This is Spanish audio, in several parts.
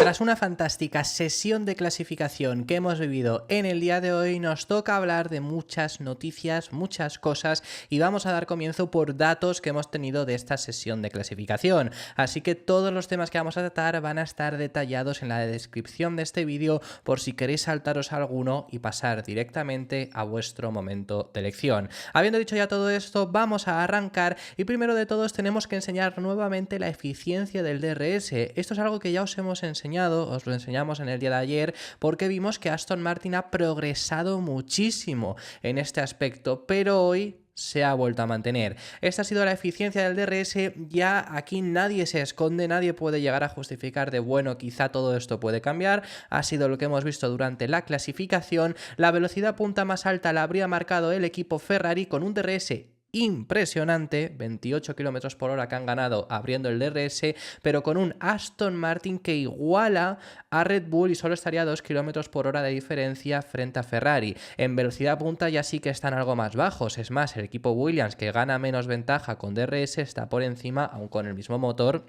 Tras una fantástica sesión de clasificación que hemos vivido en el día de hoy, nos toca hablar de muchas noticias, muchas cosas, y vamos a dar comienzo por datos que hemos tenido de esta sesión de clasificación. Así que todos los temas que vamos a tratar van a estar detallados en la descripción de este vídeo por si queréis saltaros alguno y pasar directamente a vuestro momento de elección. Habiendo dicho ya todo esto, vamos a arrancar y primero de todos tenemos que enseñar nuevamente la eficiencia del DRS. Esto es algo que ya os hemos enseñado, os lo enseñamos en el día de ayer, porque vimos que Aston Martin ha progresado muchísimo en este aspecto, pero hoy se ha vuelto a mantener. Esta ha sido la eficiencia del DRS, ya aquí nadie se esconde, nadie puede llegar a justificar de bueno, quizá todo esto puede cambiar, ha sido lo que hemos visto durante la clasificación. La velocidad punta más alta la habría marcado el equipo Ferrari con un DRS impresionante, 28 km por hora que han ganado abriendo el DRS, pero con un Aston Martin que iguala a Red Bull y solo estaría a 2 km por hora de diferencia frente a Ferrari. En velocidad punta ya sí que están algo más bajos, es más, el equipo Williams, que gana menos ventaja con DRS, está por encima, aun con el mismo motor,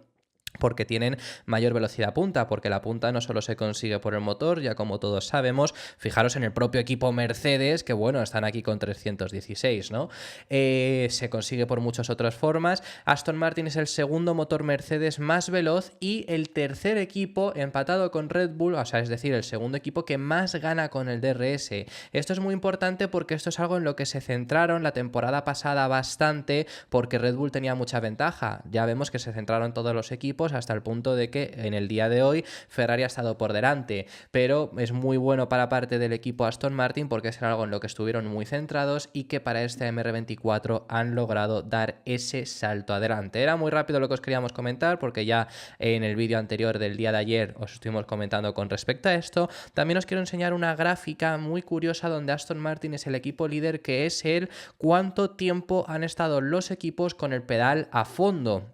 porque tienen mayor velocidad punta, porque la punta no solo se consigue por el motor, ya como todos sabemos. Fijaros en el propio equipo Mercedes, que bueno, están aquí con 316, ¿no? Se consigue por muchas otras formas. Aston Martin es el segundo motor Mercedes más veloz y el tercer equipo empatado con Red Bull, o sea, es decir, el segundo equipo que más gana con el DRS. Esto es muy importante porque esto es algo en lo que se centraron la temporada pasada bastante, porque Red Bull tenía mucha ventaja. Ya vemos que se centraron todos los equipos hasta el punto de que en el día de hoy Ferrari ha estado por delante, pero es muy bueno para parte del equipo Aston Martin porque es algo en lo que estuvieron muy centrados y que para este MR24 han logrado dar ese salto adelante. Era muy rápido lo que os queríamos comentar porque ya en el vídeo anterior del día de ayer os estuvimos comentando con respecto a esto. También os quiero enseñar una gráfica muy curiosa donde Aston Martin es el equipo líder, que es el cuánto tiempo han estado los equipos con el pedal a fondo.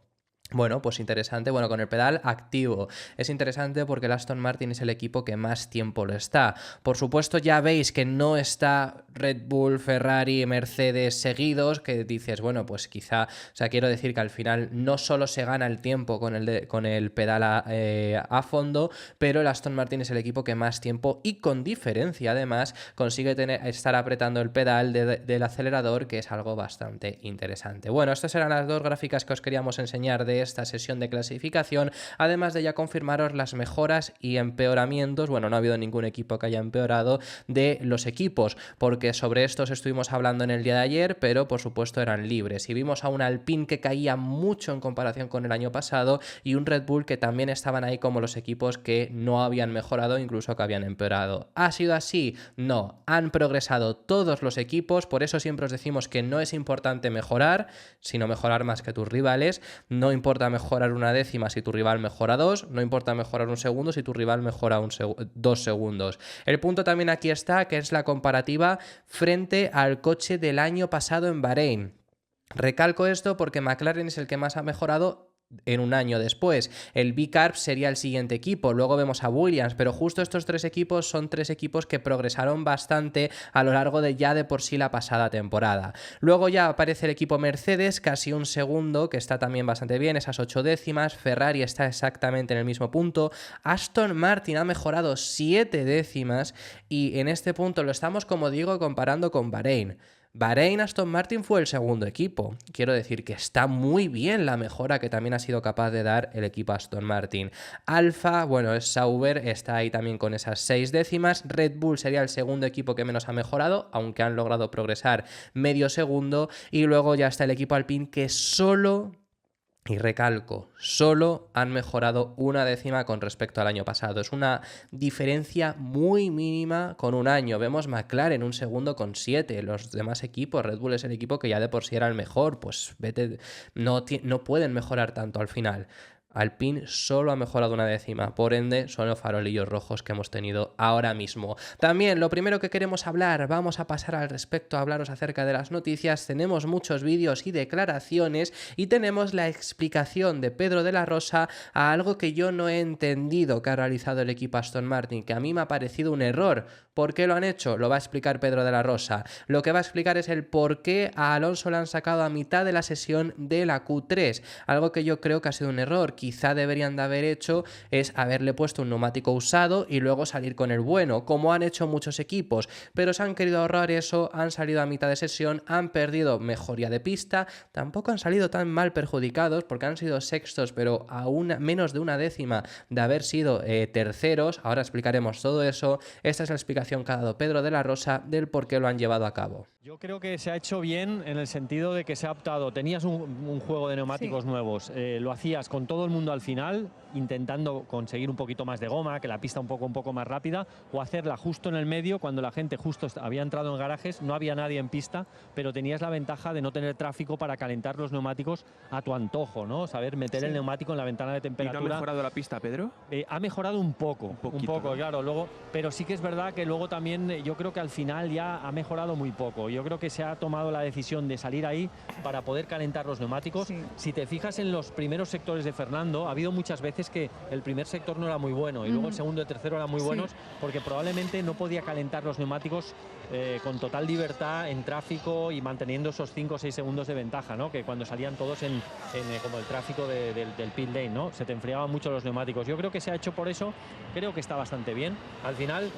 Bueno, pues interesante, bueno, con el pedal activo. Es interesante porque el Aston Martin es el equipo que más tiempo lo está. Por supuesto, ya veis que no está Red Bull, Ferrari, Mercedes seguidos, que dices, bueno, pues quizá, o sea, quiero decir que al final no solo se gana el tiempo con el pedal a fondo, pero el Aston Martin es el equipo que más tiempo y con diferencia además consigue estar apretando el pedal del acelerador, que es algo bastante interesante. Bueno, estas eran las dos gráficas que os queríamos enseñar de esta sesión de clasificación, además de ya confirmaros las mejoras y empeoramientos. Bueno, no ha habido ningún equipo que haya empeorado de los equipos, porque sobre estos estuvimos hablando en el día de ayer, pero por supuesto eran libres, y vimos a un Alpine que caía mucho en comparación con el año pasado y un Red Bull que también estaban ahí como los equipos que no habían mejorado, incluso que habían empeorado. ¿Ha sido así? No, han progresado todos los equipos, por eso siempre os decimos que no es importante mejorar, sino mejorar más que tus rivales. No importa mejorar una décima si tu rival mejora 2, no importa mejorar un segundo si tu rival mejora 2 segundos. El punto también aquí está, que es la comparativa frente al coche del año pasado en Bahrein. Recalco esto porque McLaren es el que más ha mejorado en un año después. El B-Carb sería el siguiente equipo, luego vemos a Williams, pero justo estos tres equipos son tres equipos que progresaron bastante a lo largo de ya de por sí la pasada temporada. Luego ya aparece el equipo Mercedes, casi un segundo, que está también bastante bien, esas 8 décimas. Ferrari está exactamente en el mismo punto. Aston Martin ha mejorado 7 décimas y en este punto lo estamos, como digo, comparando con Bahrein. Aston Martin fue el segundo equipo. Quiero decir que está muy bien la mejora que también ha sido capaz de dar el equipo Aston Martin. Alfa, bueno, es Sauber, está ahí también con esas 6 décimas. Red Bull sería el segundo equipo que menos ha mejorado, aunque han logrado progresar medio segundo. Y luego ya está el equipo Alpine, que solo... Y recalco, solo han mejorado una décima con respecto al año pasado. Es una diferencia muy mínima con un año. Vemos McLaren un segundo con 7. Los demás equipos, Red Bull es el equipo que ya de por sí era el mejor. Pues vete, no pueden mejorar tanto al final. Alpine solo ha mejorado una décima, por ende son los farolillos rojos que hemos tenido ahora mismo. También lo primero que queremos hablar, vamos a pasar al respecto a hablaros acerca de las noticias. Tenemos muchos vídeos y declaraciones y tenemos la explicación de Pedro de la Rosa a algo que yo no he entendido que ha realizado el equipo Aston Martin, que a mí me ha parecido un error. ¿Por qué lo han hecho? Lo va a explicar Pedro de la Rosa. Lo que va a explicar es el por qué a Alonso le han sacado a mitad de la sesión de la Q3, algo que yo creo que ha sido un error. quizá deberían de haber hecho es haberle puesto un neumático usado y luego salir con el bueno, como han hecho muchos equipos, pero se han querido ahorrar eso, han salido a mitad de sesión, han perdido mejoría de pista, tampoco han salido tan mal perjudicados porque han sido sextos, pero a menos de una décima de haber sido terceros. Ahora explicaremos todo eso. Esta es la explicación que ha dado Pedro de la Rosa del por qué lo han llevado a cabo. Yo creo que se ha hecho bien en el sentido de que se ha optado, tenías un juego de neumáticos nuevos, lo hacías con todo el mundo al final, intentando conseguir un poquito más de goma, que la pista un poco más rápida, o hacerla justo en el medio, cuando la gente justo había entrado en garajes, no había nadie en pista, pero tenías la ventaja de no tener tráfico para calentar los neumáticos a tu antojo, ¿no? Saber meter el neumático en la ventana de temperatura. ¿Y no ha mejorado la pista, Pedro? Ha mejorado un poco, un poco, claro, luego, pero sí que es verdad que luego también yo creo que al final ya ha mejorado muy poco. Yo creo que se ha tomado la decisión de salir ahí para poder calentar los neumáticos. Sí. Si te fijas en los primeros sectores de Fernando, ha habido muchas veces que el primer sector no era muy bueno y luego el segundo y el tercero eran muy buenos porque probablemente no podía calentar los neumáticos con total libertad en tráfico y manteniendo esos 5 o 6 segundos de ventaja, ¿no? Que cuando salían todos en como el tráfico del pit lane, ¿no? Se te enfriaban mucho los neumáticos. Yo creo que se ha hecho por eso, creo que está bastante bien. Al final,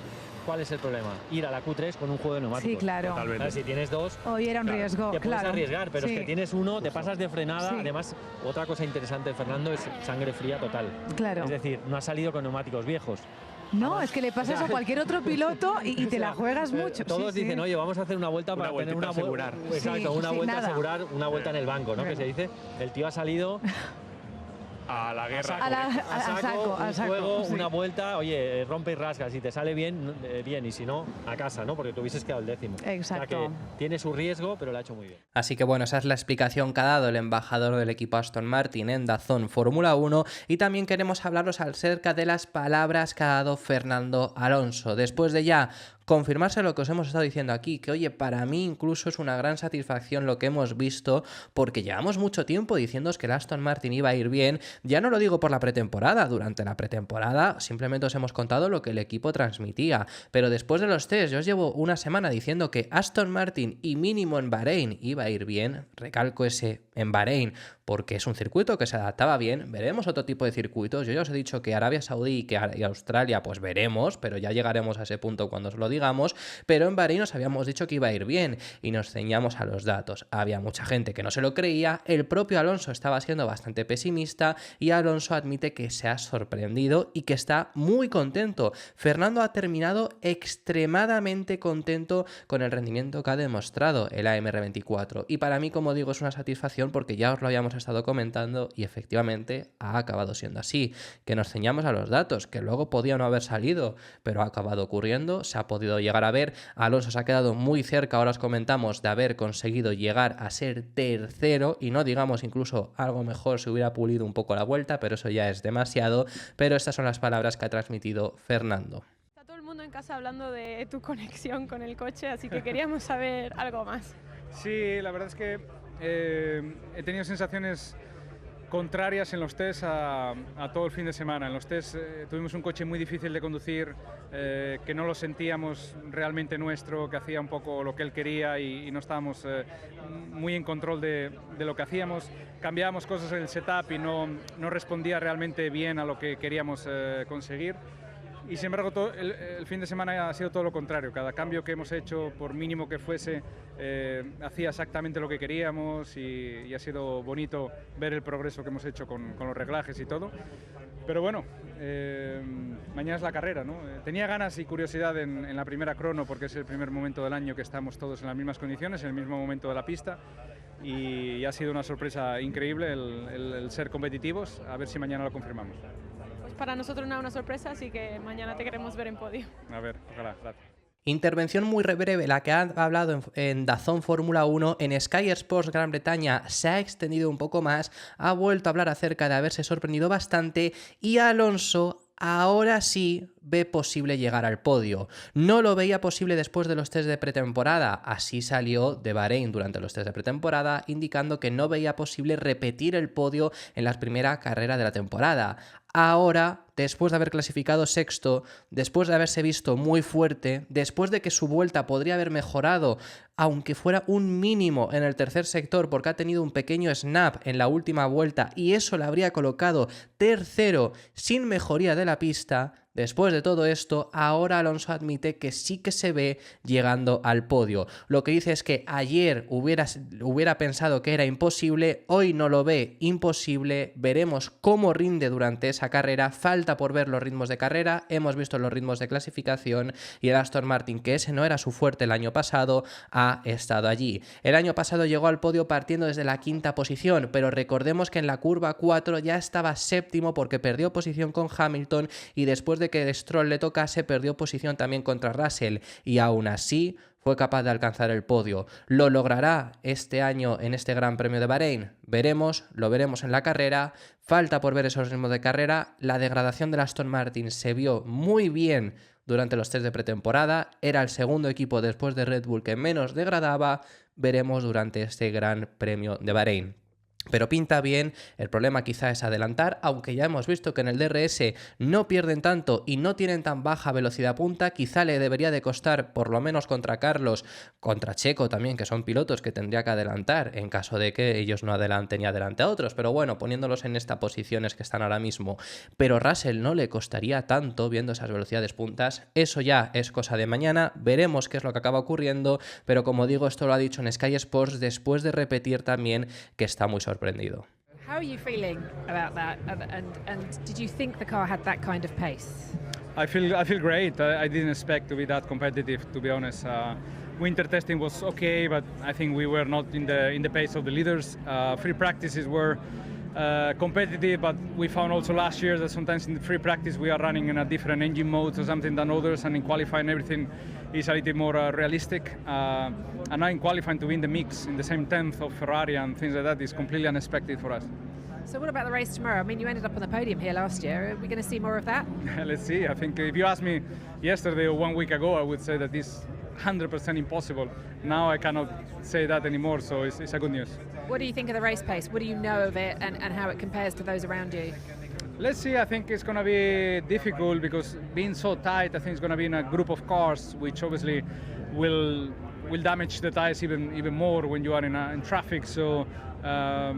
¿cuál es el problema? Ir a la Q3 con un juego de neumáticos. Sí, claro. Totalmente. Si tienes dos... Hoy era un riesgo, te puedes arriesgar, pero es que tienes uno, te pasas de frenada. Además, otra cosa interesante, Fernando, es sangre fría total. Claro. Es decir, no ha salido con neumáticos viejos. No, es que le pasas a cualquier otro piloto y te la juegas mucho. Todos dicen, oye, vamos a hacer una vuelta para tener una asegurar. Exacto, una vuelta a asegurar, una vuelta en el banco, ¿no? Que se dice. El tío ha salido a la guerra. A saco, juego, una vuelta, oye, rompe y rasga. Si te sale bien, bien, y si no, a casa, ¿no? Porque tú hubieses quedado el décimo. Exacto. O sea que tiene su riesgo, pero lo ha hecho muy bien. Así que bueno, esa es la explicación que ha dado el embajador del equipo Aston Martin en DAZN Fórmula 1, y también queremos hablaros acerca de las palabras que ha dado Fernando Alonso. Después de ya confirmarse lo que os hemos estado diciendo aquí, que oye, para mí incluso es una gran satisfacción lo que hemos visto, porque llevamos mucho tiempo diciéndoos que el Aston Martin iba a ir bien. Ya no lo digo por la pretemporada, durante la pretemporada simplemente os hemos contado lo que el equipo transmitía, pero después de los test yo os llevo una semana diciendo que Aston Martin y mínimo en Bahrein iba a ir bien, recalco ese en Bahrein porque es un circuito que se adaptaba bien. Veremos otro tipo de circuitos, yo ya os he dicho que Arabia Saudí y Australia pues veremos, pero ya llegaremos a ese punto cuando os lo digamos, pero en Bahrein os habíamos dicho que iba a ir bien y nos ceñamos a los datos. Había mucha gente que no se lo creía, el propio Alonso estaba siendo bastante pesimista y Alonso admite que se ha sorprendido y que está muy contento. Fernando ha terminado extremadamente contento con el rendimiento que ha demostrado el AMR24 y para mí, como digo, es una satisfacción porque ya os lo habíamos estado comentando y efectivamente ha acabado siendo así, que nos ceñamos a los datos, que luego podía no haber salido, pero ha acabado ocurriendo, se ha podido llegar a ver. Alonso se ha quedado muy cerca, ahora os comentamos, de haber conseguido llegar a ser tercero y no digamos incluso algo mejor si hubiera pulido un poco la vuelta, pero eso ya es demasiado. Pero estas son las palabras que ha transmitido Fernando. Está todo el mundo en casa hablando de tu conexión con el coche, así que queríamos saber algo más. Sí, la verdad es que he tenido sensaciones contrarias en los test a todo el fin de semana. En los test tuvimos un coche muy difícil de conducir, que no lo sentíamos realmente nuestro, que hacía un poco lo que él quería y no estábamos muy en control de lo que hacíamos. Cambiábamos cosas en el setup y no respondía realmente bien a lo que queríamos conseguir. Y sin embargo, el fin de semana ha sido todo lo contrario. Cada cambio que hemos hecho, por mínimo que fuese, hacía exactamente lo que queríamos y ha sido bonito ver el progreso que hemos hecho con los reglajes y todo. Pero bueno, mañana es la carrera, ¿no? Tenía ganas y curiosidad en la primera crono porque es el primer momento del año que estamos todos en las mismas condiciones, en el mismo momento de la pista. Y ha sido una sorpresa increíble el ser competitivos. A ver si mañana lo confirmamos. Para nosotros no es una sorpresa, así que mañana te queremos ver en podio. A ver, ojalá, gracias. Intervención muy breve, la que ha hablado en DAZN Fórmula 1. En Sky Sports Gran Bretaña se ha extendido un poco más, ha vuelto a hablar acerca de haberse sorprendido bastante y Alonso ahora sí ve posible llegar al podio. No lo veía posible después de los test de pretemporada, así salió de Bahrein durante los test de pretemporada, indicando que no veía posible repetir el podio en la primera carrera de la temporada. ahora, después de haber clasificado sexto, después de haberse visto muy fuerte, después de que su vuelta podría haber mejorado, aunque fuera un mínimo en el tercer sector, porque ha tenido un pequeño snap en la última vuelta y eso le habría colocado tercero sin mejoría de la pista, después de todo esto, ahora Alonso admite que sí que se ve llegando al podio. Lo que dice es que ayer hubiera pensado que era imposible, hoy no lo ve imposible, veremos cómo rinde durante esa carrera, falta por ver los ritmos de carrera, hemos visto los ritmos de clasificación y el Aston Martin, que ese no era su fuerte el año pasado, ha estado allí. El año pasado llegó al podio partiendo desde la quinta posición, pero recordemos que en la curva 4 ya estaba séptimo porque perdió posición con Hamilton y después de que Stroll le tocase perdió posición también contra Russell y aún así fue capaz de alcanzar el podio. ¿Lo logrará este año en este Gran Premio de Bahrein? Veremos, lo veremos en la carrera. Falta por ver esos ritmos de carrera. La degradación del Aston Martin se vio muy bien durante los test de pretemporada. Era el segundo equipo después de Red Bull que menos degradaba. Veremos durante este Gran Premio de Bahrein. Pero pinta bien, el problema quizá es adelantar, aunque ya hemos visto que en el DRS no pierden tanto y no tienen tan baja velocidad punta, quizá le debería de costar, por lo menos contra Carlos, contra Checo también, que son pilotos que tendría que adelantar en caso de que ellos no adelanten y adelante a otros, pero bueno, poniéndolos en estas posiciones que están ahora mismo. Pero Russell no le costaría tanto viendo esas velocidades puntas, eso ya es cosa de mañana, veremos qué es lo que acaba ocurriendo, pero como digo, esto lo ha dicho en Sky Sports después de repetir también que está muy sorprendido. How are you feeling about that? And did you think the car had that kind of pace? I feel great. I didn't expect to be that competitive, to be honest. Winter testing was okay, but I think we were not in the pace of the leaders. Free practices were competitive, but we found also last year that sometimes in the free practice we are running in a different engine mode or something than others, and in qualifying everything is a little more realistic. And now in qualifying to win the mix in the same 10th of Ferrari and things like that is completely unexpected for us. So what about the race tomorrow? I mean, you ended up on the podium here last year. Are we going to see more of that? Let's see. I think if you asked me yesterday or 1 week ago, I would say that it's 100% impossible. Now I cannot say that anymore, so it's a good news. What do you think of the race pace? What do you know of it and how it compares to those around you? Let's see. I think it's going to be difficult because being so tight, I think it's going to be in a group of cars, which obviously will damage the tires even more when you are in traffic. So I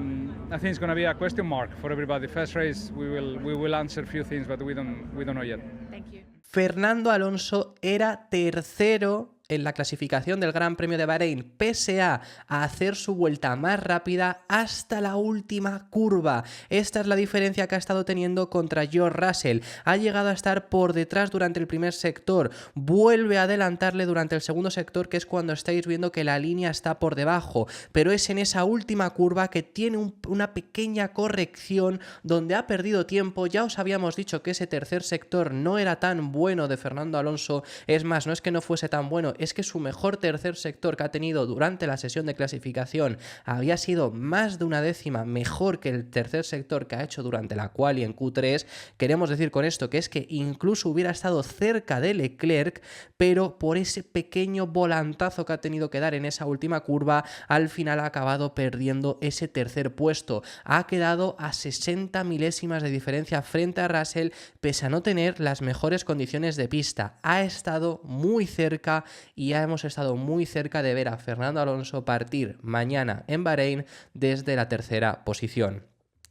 think it's going to be a question mark for everybody. First race, we will answer a few things, but we don't know yet. Thank you. Fernando Alonso era tercero en la clasificación del Gran Premio de Bahrein, pese a hacer su vuelta más rápida hasta la última curva. Esta es la diferencia que ha estado teniendo contra George Russell. Ha llegado a estar por detrás durante el primer sector, vuelve a adelantarle durante el segundo sector, que es cuando estáis viendo que la línea está por debajo, pero es en esa última curva que tiene una pequeña corrección donde ha perdido tiempo. Ya os habíamos dicho que ese tercer sector no era tan bueno de Fernando Alonso, es más, no es que no fuese tan bueno, es que su mejor tercer sector que ha tenido durante la sesión de clasificación había sido más de una décima mejor que el tercer sector que ha hecho durante la quali en Q3. Queremos decir con esto que es que incluso hubiera estado cerca de Leclerc, pero por ese pequeño volantazo que ha tenido que dar en esa última curva, al final ha acabado perdiendo ese tercer puesto. Ha quedado a 60 milésimas de diferencia frente a Russell, pese a no tener las mejores condiciones de pista. Ha estado muy cerca y ya hemos estado muy cerca de ver a Fernando Alonso partir mañana en Bahrein desde la tercera posición.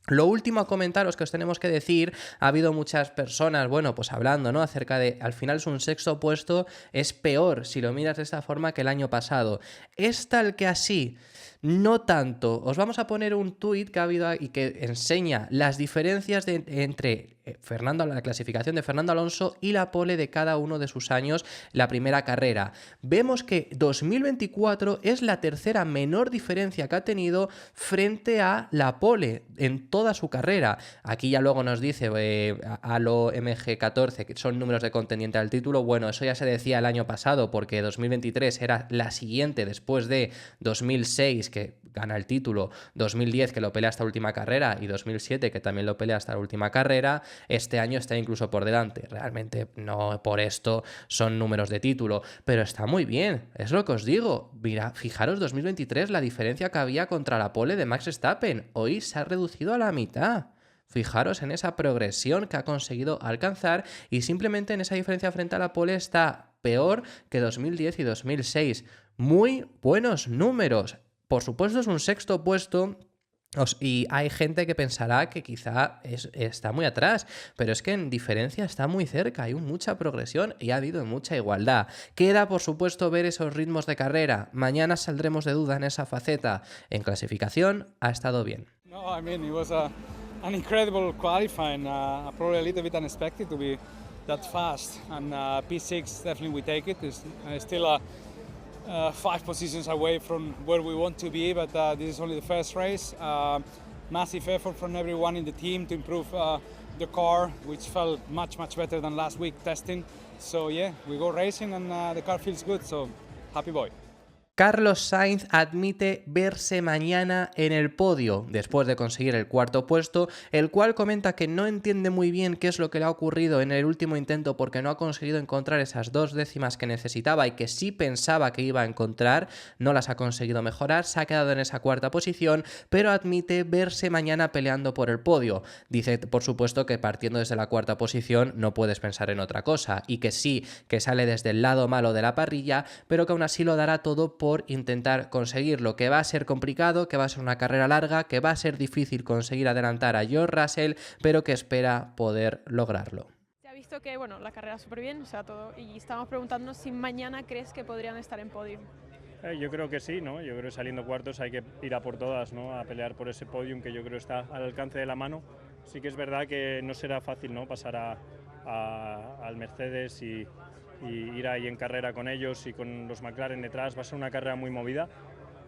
Lo último a comentaros que os tenemos que decir, ha habido muchas personas, bueno, pues hablando, ¿no?, acerca de, al final es un sexto puesto, es peor si lo miras de esta forma que el año pasado. ¿Es tal que así? No tanto. Os vamos a poner un tuit que ha habido y que enseña las diferencias entre la clasificación de Fernando Alonso y la pole de cada uno de sus años, la primera carrera. Vemos que 2024 es la tercera menor diferencia que ha tenido frente a la pole en toda su carrera. Aquí ya luego nos dice Halo MG14 que son números de contendiente al título. Bueno, eso ya se decía el año pasado porque 2023 era la siguiente después de 2006 que gana el título, 2010 que lo pelea hasta la última carrera y 2007 que también lo pelea hasta la última carrera. Este año está incluso por delante. Realmente no por esto son números de título, pero está muy bien, es lo que os digo. Mira, fijaros 2023 la diferencia que había contra la pole de Max Verstappen, hoy se ha reducido a la mitad. Fijaros en esa progresión que ha conseguido alcanzar y simplemente en esa diferencia frente a la pole está peor que 2010 y 2006. Muy buenos números. Por supuesto es un sexto puesto. Y hay gente que pensará que quizá está muy atrás, pero es que en diferencia está muy cerca, hay mucha progresión y ha habido mucha igualdad. Queda, por supuesto, ver esos ritmos de carrera. Mañana saldremos de duda en esa faceta. En clasificación ha estado bien. No, I mean, it was an incredible qualifying, probably a little bit unexpected to be that fast, and P6 definitely we take it. It's still 5 positions away from where we want to be, but this is only the first race. Massive effort from everyone in the team to improve the car, which felt much better than last week testing. So yeah, we go racing and the car feels good, so happy boy. Carlos Sainz admite verse mañana en el podio después de conseguir el cuarto puesto, el cual comenta que no entiende muy bien qué es lo que le ha ocurrido en el último intento porque no ha conseguido encontrar esas 2 décimas que necesitaba y que sí pensaba que iba a encontrar, no las ha conseguido mejorar, se ha quedado en esa cuarta posición, pero admite verse mañana peleando por el podio. Dice, por supuesto, que partiendo desde la cuarta posición no puedes pensar en otra cosa y que sí, que sale desde el lado malo de la parrilla, pero que aún así lo dará todo por intentar conseguirlo, que va a ser complicado, que va a ser una carrera larga, que va a ser difícil conseguir adelantar a George Russell, pero que espera poder lograrlo. Se ha visto que, bueno, la carrera súper bien, o sea, todo, y estamos preguntándonos si mañana crees que podrían estar en podio. Yo creo que sí, ¿no? Yo creo que saliendo cuartos hay que ir a por todas, ¿no? A pelear por ese podium que yo creo está al alcance de la mano. Sí que es verdad que no será fácil, ¿no? Pasar al Mercedes y ir ahí en carrera con ellos y con los McLaren detrás. Va a ser una carrera muy movida.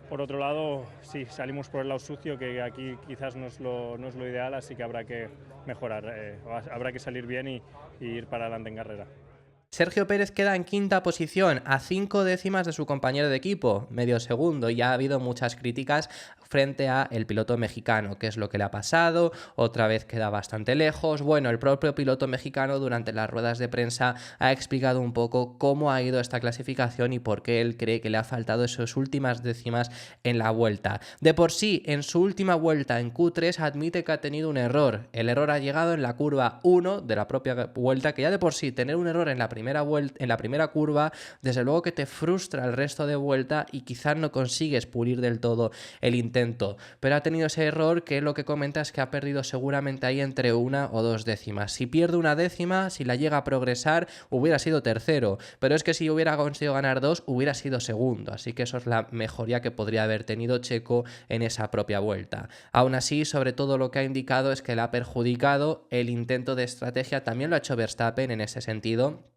Por otro lado, sí, salimos por el lado sucio, que aquí quizás no es lo ideal, así que habrá que mejorar, habrá que salir bien y ir para adelante en carrera. Sergio Pérez queda en quinta posición, a 5 décimas de su compañero de equipo, medio segundo, y ha habido muchas críticas frente a el piloto mexicano, qué es lo que le ha pasado, otra vez queda bastante lejos. Bueno, el propio piloto mexicano durante las ruedas de prensa ha explicado un poco cómo ha ido esta clasificación y por qué él cree que le ha faltado esas últimas décimas en la vuelta. De por sí, en su última vuelta en Q3 admite que ha tenido un error. El error ha llegado en la curva 1 de la propia vuelta, que ya de por sí tener un error en la primera curva, desde luego que te frustra el resto de vuelta y quizás no consigues pulir del todo el intento. Pero ha tenido ese error que lo que comenta es que ha perdido seguramente ahí entre 1 o 2 décimas. Si pierde 1 décima, si la llega a progresar, hubiera sido tercero. Pero es que si hubiera conseguido ganar 2, hubiera sido segundo. Así que eso es la mejoría que podría haber tenido Checo en esa propia vuelta. Aún así, sobre todo lo que ha indicado es que le ha perjudicado el intento de estrategia. También lo ha hecho Verstappen en ese sentido.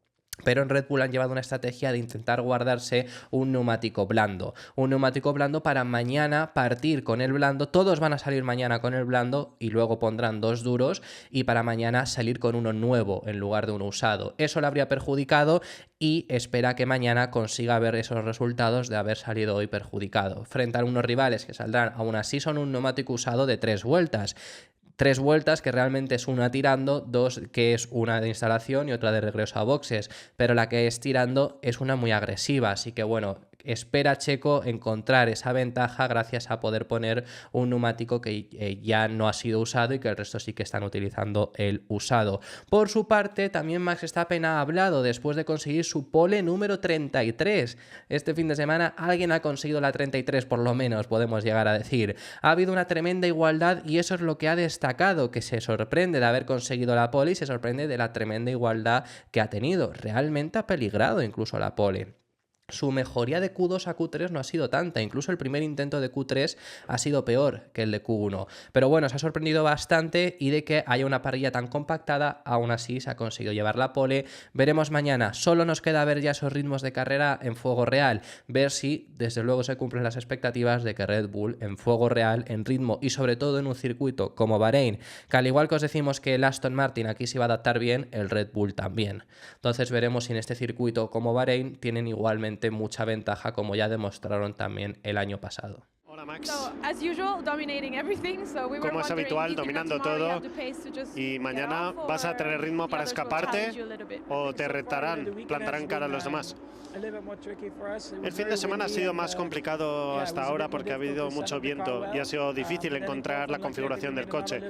Pero en Red Bull han llevado una estrategia de intentar guardarse un neumático blando. Un neumático blando para mañana partir con el blando. Todos van a salir mañana con el blando y luego pondrán 2 duros. Y para mañana salir con uno nuevo en lugar de uno usado. Eso le habría perjudicado y espera que mañana consiga ver esos resultados de haber salido hoy perjudicado. Frente a unos rivales que saldrán, aún así son un neumático usado de 3 vueltas. 3 vueltas que realmente es una tirando, 2 que es una de instalación y otra de regreso a boxes, pero la que es tirando es una muy agresiva, así que bueno, espera Checo encontrar esa ventaja gracias a poder poner un neumático que ya no ha sido usado y que el resto sí que están utilizando el usado. Por su parte, también Max Verstappen ha hablado después de conseguir su pole número 33. Este fin de semana alguien ha conseguido la 33 por lo menos, podemos llegar a decir. Ha habido una tremenda igualdad y eso es lo que ha destacado, que se sorprende de haber conseguido la pole y se sorprende de la tremenda igualdad que ha tenido. Realmente ha peligrado incluso la pole. Su mejoría de Q2 a Q3 no ha sido tanta, incluso el primer intento de Q3 ha sido peor que el de Q1. Pero bueno, se ha sorprendido bastante y de que haya una parrilla tan compactada, aún así se ha conseguido llevar la pole. Veremos mañana, solo nos queda ver ya esos ritmos de carrera en fuego real, ver si desde luego se cumplen las expectativas de que Red Bull en fuego real, en ritmo y sobre todo en un circuito como Bahrein, que al igual que os decimos que el Aston Martin aquí se va a adaptar bien, el Red Bull también. Entonces veremos si en este circuito como Bahrein tienen igualmente mucha ventaja como ya demostraron también el año pasado. Hola Max. So, as usual, dominating everything, so we were Como es wondering habitual, if you dominando know tomorrow you todo. have the pace to just ¿Y get mañana off, vas a or tener ritmo the para others will escaparte challenge you a little bit? o te retarán, plantarán cara a los demás? El fin de semana ha sido más complicado hasta ahora porque ha habido mucho viento y ha sido difícil encontrar la configuración del coche.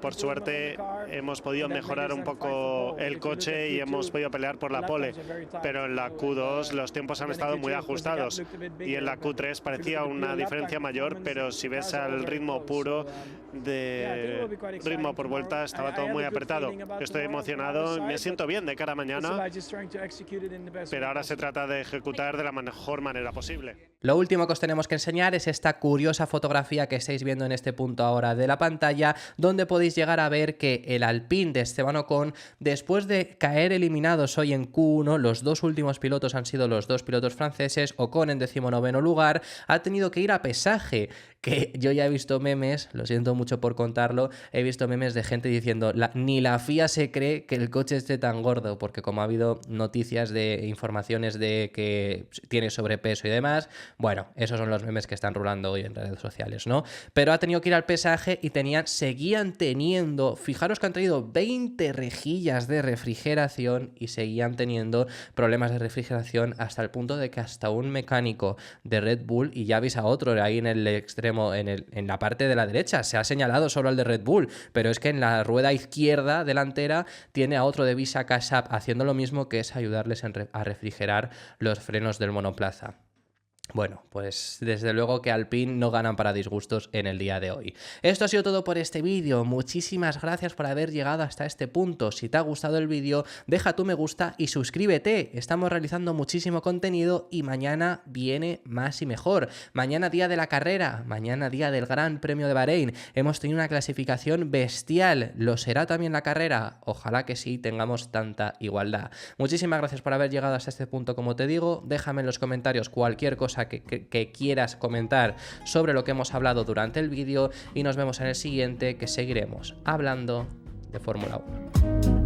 Por suerte hemos podido mejorar un poco el coche y hemos podido pelear por la pole, pero en la Q2 los tiempos han estado muy ajustados y en la Q3 parecía una diferencia mayor, pero si ves al ritmo puro de ritmo por vuelta estaba todo muy apretado. Estoy emocionado y me siento bien de cara a mañana, pero ahora se trata de ejecutar de la mejor manera posible. Lo último que os tenemos que enseñar es esta curiosa fotografía que estáis viendo en este punto ahora de la pantalla, donde podéis llegar a ver que el Alpine de Esteban Ocon, después de caer eliminados hoy en Q1, los dos últimos pilotos han sido los dos pilotos franceses, Ocon en 19º lugar, ha tenido que ir a pesaje, que yo ya he visto memes, lo siento mucho por contarlo, he visto memes de gente diciendo ni la FIA se cree que el coche esté tan gordo, porque como ha habido noticias de informaciones de que tiene sobrepeso y demás, bueno, esos son los memes que están rulando hoy en redes sociales, ¿no? Pero ha tenido que ir al pesaje y seguían teniendo, fijaros que han traído 20 rejillas de refrigeración y seguían teniendo problemas de refrigeración hasta el punto de que hasta un mecánico de Red Bull, y ya veis a otro ahí en el extremo, en la parte de la derecha, se ha señalado solo al de Red Bull, pero es que en la rueda izquierda delantera tiene a otro de Visa Cash App haciendo lo mismo, que es ayudarles a refrigerar los frenos del monoplaza. Bueno, pues desde luego que Alpine no ganan para disgustos en el día de hoy. Esto ha sido todo por este vídeo. Muchísimas gracias por haber llegado hasta este punto. Si te ha gustado el vídeo, deja tu me gusta y suscríbete. Estamos realizando muchísimo contenido y mañana viene más y mejor. Mañana día de la carrera, mañana día del Gran Premio de Bahrein. Hemos tenido una clasificación bestial. ¿Lo será también la carrera? Ojalá que sí tengamos tanta igualdad. Muchísimas gracias por haber llegado hasta este punto, como te digo. Déjame en los comentarios cualquier cosa que quieras comentar sobre lo que hemos hablado durante el vídeo y nos vemos en el siguiente, que seguiremos hablando de Fórmula 1.